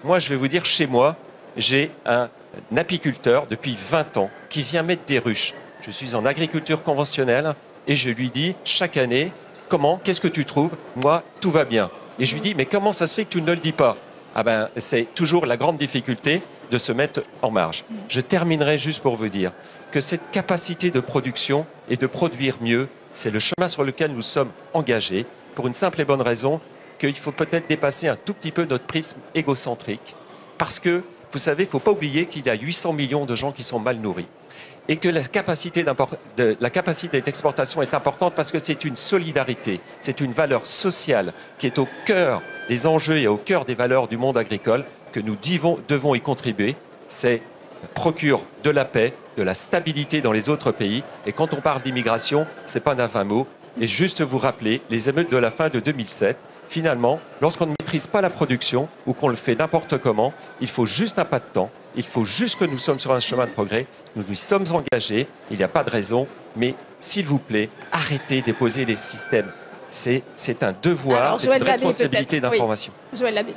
Moi, je vais vous dire, chez moi, j'ai un apiculteur depuis 20 ans qui vient mettre des ruches. Je suis en agriculture conventionnelle et je lui dis chaque année, qu'est-ce que tu trouves? Moi, tout va bien. Et je lui dis, mais comment ça se fait que tu ne le dis pas? Ah ben, c'est toujours la grande difficulté de se mettre en marge. Je terminerai juste pour vous dire que cette capacité de production et de produire mieux, c'est le chemin sur lequel nous sommes engagés pour une simple et bonne raison qu'il faut peut-être dépasser un tout petit peu notre prisme égocentrique. Parce que, vous savez, il ne faut pas oublier qu'il y a 800 millions de gens qui sont mal nourris. Et que la capacité d'exportation est importante parce que c'est une solidarité, c'est une valeur sociale qui est au cœur des enjeux et au cœur des valeurs du monde agricole que nous devons y contribuer. C'est procure de la paix, de la stabilité dans les autres pays. Et quand on parle d'immigration, ce n'est pas d'un vain mot. Et juste vous rappeler les émeutes de la fin de 2007. Finalement, lorsqu'on ne maîtrise pas la production ou qu'on le fait n'importe comment, il faut juste un pas de temps. Il faut juste que nous sommes sur un chemin de progrès. Nous nous sommes engagés. Il n'y a pas de raison. Mais s'il vous plaît, arrêtez d'opposer les systèmes. C'est un devoir, c'est une responsabilité d'information. Oui. Joël Labbé.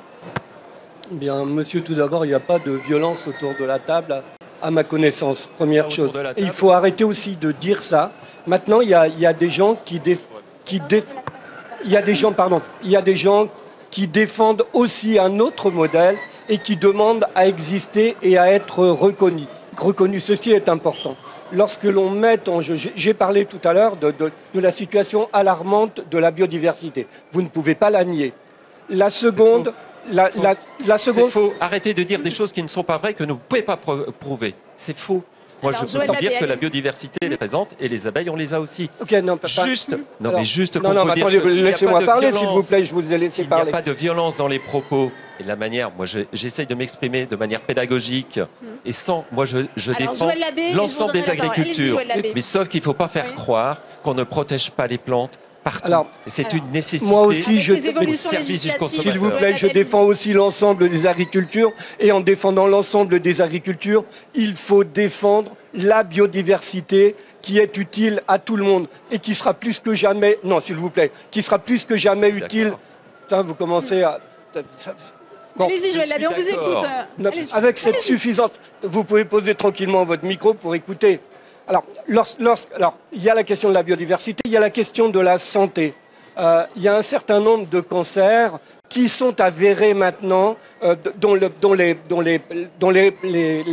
Bien, monsieur, tout d'abord, il n'y a pas de violence autour de la table, à ma connaissance. Première chose. Et il faut arrêter aussi de dire ça. Maintenant, il y a des gens il y a des gens qui défendent aussi un autre modèle et qui demandent à exister et à être reconnus. Ceci est important. Lorsque l'on met en jeu, j'ai parlé tout à l'heure de la situation alarmante de la biodiversité. Vous ne pouvez pas la nier. La seconde... C'est faux. Arrêtez de dire des choses qui ne sont pas vraies, que vous ne pouvez pas prouver. C'est faux. Moi, je peux dire que la biodiversité est présente et les abeilles, on les a aussi. Ok, non, juste. Non, attendez, laissez-moi parler, s'il vous plaît, je vous ai laissé parler. Il n'y a pas de violence dans les propos et de la manière. Moi, j'essaye de m'exprimer de manière pédagogique et sans. Moi, je défends l'ensemble des agricultures. Mais sauf qu'il ne faut pas faire croire qu'on ne protège pas les plantes. C'est une nécessité. Moi aussi, service du consommateur. S'il vous plaît, je défends aussi l'ensemble des agricultures. Et en défendant l'ensemble des agricultures, il faut défendre la biodiversité qui est utile à tout le monde et qui sera plus que jamais... Non, s'il vous plaît, qui sera plus que jamais utile... Putain, vous commencez à... Bon. Allez-y, Joël Labbé, on vous écoute. Avec cette suffisance... Vous pouvez poser tranquillement votre micro pour écouter... Alors, il y a la question de la biodiversité, il y a la question de la santé. Il y a un certain nombre de cancers qui sont avérés maintenant, dont les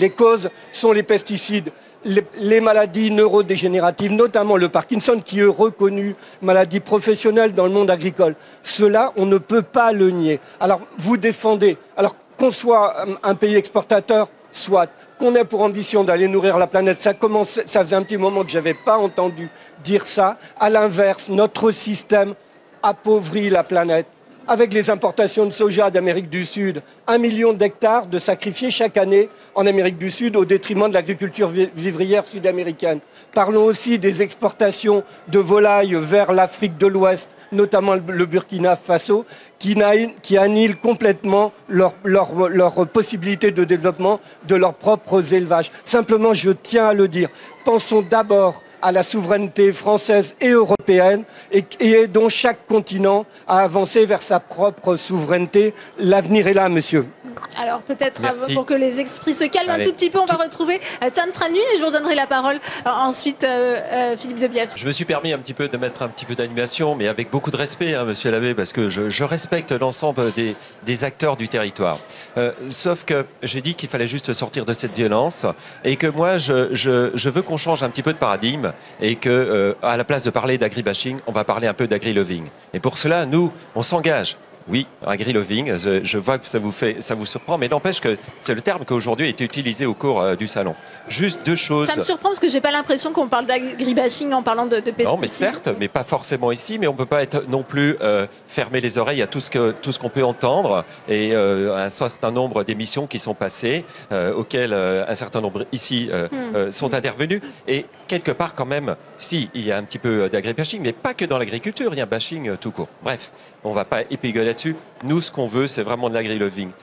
causes sont les pesticides, les maladies neurodégénératives, notamment le Parkinson, qui est reconnu maladie professionnelle dans le monde agricole. Cela, on ne peut pas le nier. Alors, vous défendez, alors qu'on soit un pays exportateur, soit qu'on ait pour ambition d'aller nourrir la planète, ça faisait un petit moment que je n'avais pas entendu dire ça. À l'inverse, notre système appauvrit la planète. Avec les importations de soja d'Amérique du Sud, 1 million d'hectares de sacrifiés chaque année en Amérique du Sud au détriment de l'agriculture vivrière sud-américaine. Parlons aussi des exportations de volailles vers l'Afrique de l'Ouest, notamment le Burkina Faso, qui annihilent complètement leur possibilité de développement de leurs propres élevages. Simplement, je tiens à le dire, pensons d'abord à la souveraineté française et européenne et aidons chaque continent à avancer vers sa propre souveraineté. L'avenir est là, monsieur. Alors peut-être pour que les esprits se calment un tout petit peu, on va retrouver Tam Tran Nguyen et je vous redonnerai la parole ensuite Philippe de Bièvre. Je me suis permis de mettre un petit peu d'animation, mais avec beaucoup de respect, monsieur Labbé, parce que je respecte l'ensemble des acteurs du territoire. Sauf que j'ai dit qu'il fallait juste sortir de cette violence et que moi, je veux qu'on change un petit peu de paradigme et que à la place de parler d'agribashing, on va parler un peu d'agri-loving. Et pour cela, nous, on s'engage. Oui, agri-loving, je vois que ça vous surprend, mais n'empêche que c'est le terme qui aujourd'hui a été utilisé au cours du salon. Juste deux choses. Ça me surprend parce que j'ai pas l'impression qu'on parle d'agribashing en parlant de pesticides. Non, mais certes, mais pas forcément ici, mais on peut pas être non plus fermer les oreilles à tout ce qu'on peut entendre et un certain nombre d'émissions qui sont passées, auxquelles un certain nombre ici sont intervenus. Et quelque part quand même, si, il y a un petit peu d'agribashing, mais pas que dans l'agriculture, il y a un bashing tout court. Bref, on va pas épigoler là-dessus. Nous, ce qu'on veut, c'est vraiment de l'agri-loving.